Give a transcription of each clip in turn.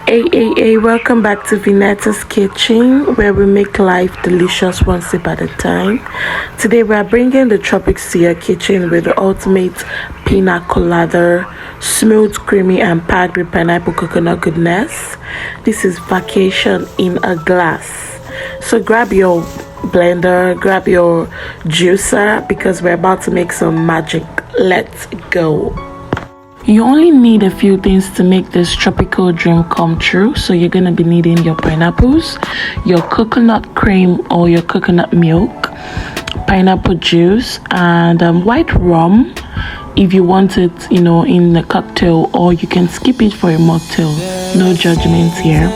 Hey, welcome back to Vinetta's Kitchen, where we make life delicious one sip at a time. Today, we are bringing the tropics to your kitchen with the ultimate pina colada, smooth, creamy, and packed with pineapple coconut goodness. This is vacation in a glass. So, grab your blender, grab your juicer, because we're about to make some magic. Let's go. You only need a few things to make this tropical dream come true. So you're going to be needing your pineapples, your coconut cream or your coconut milk, pineapple juice, and white rum if you want it, in a cocktail, or you can skip it for a mocktail. No judgment here.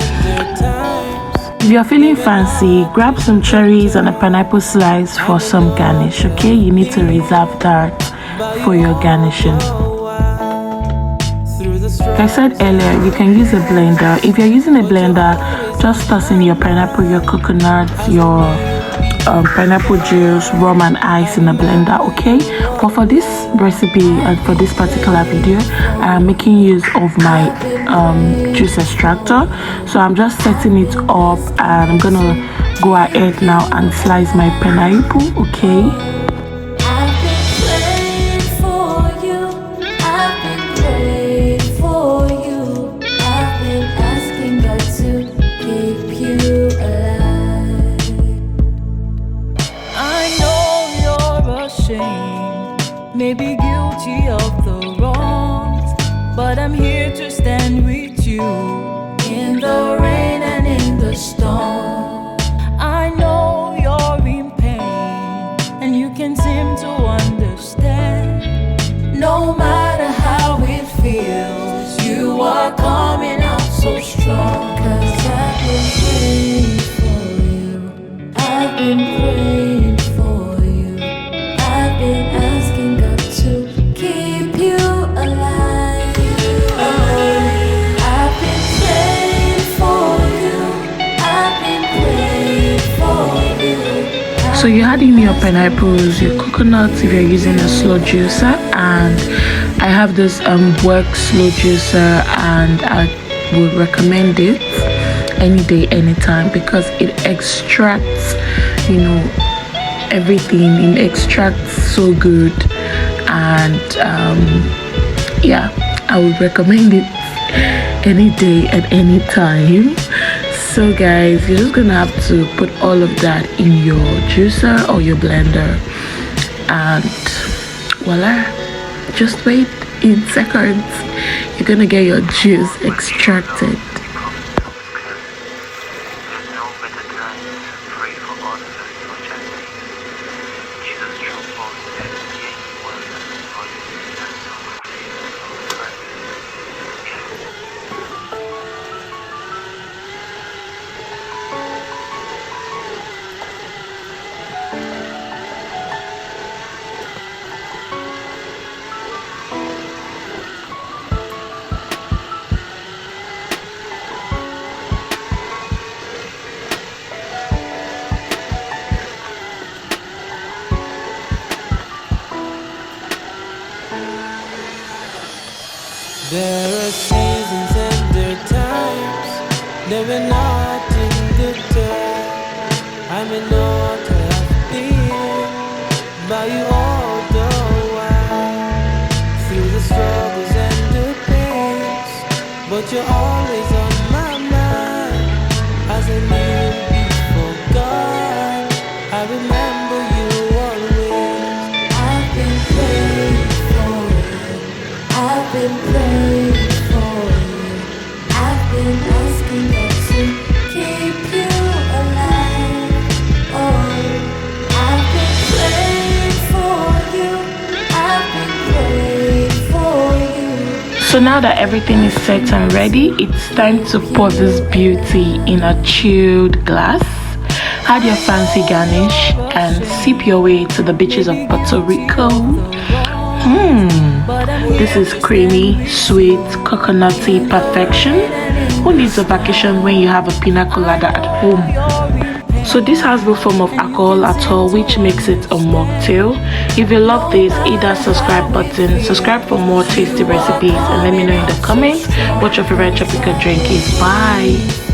If you're feeling fancy, grab some cherries and a pineapple slice for some garnish, okay? You need to reserve that for your garnishing. Like I said earlier, you can use a blender. If you're using a blender, just toss in your pineapple, your coconut, your pineapple juice, rum and ice in a blender, okay? But for this recipe and for this particular video, I am making use of my juice extractor. So I'm just setting it up and I'm gonna go ahead now and slice my pineapple, okay? Maybe guilty of the wrongs, but I'm here to stand with you in the rain and in the storm. I know you're in pain and you can seem to understand. No matter how it feels, you are coming out so strong. 'Cause I've been praying for you, I've been praying for you, I've been asking God to keep you alive. I've been praying for you, I've been praying for you. So you add in your pineapples, your coconuts if you're using a slow juicer, and I have this work slow juicer, and I would recommend it any day, anytime, because it extracts, everything. It extracts so good, and yeah, I would recommend it any day at any time. So guys, you're just gonna have to put all of that in your juicer or your blender, and voila, just wait in seconds, you're gonna get your juice extracted. There are seasons and there are times, never not in good time. I may not have been by you all the while, through the struggles and the pains, but you're always on my mind. As I kneel before God, I remember you always. I've been praying for you, I've been praying for you, I've been asking God to keep you alive. Oh, I've been praying for you, I've been praying for you. So now that everything is set and ready, it's time to pour this beauty in a chilled glass. Add your fancy garnish and sip your way to the beaches of Puerto Rico. This is creamy, sweet, coconutty perfection. Who needs a vacation when you have a pina colada at home? So this has no form of alcohol at all, which makes it a mocktail. If you love this, hit that subscribe button, subscribe for more tasty recipes, and let me know in the comments what your favorite tropical drink is. Bye.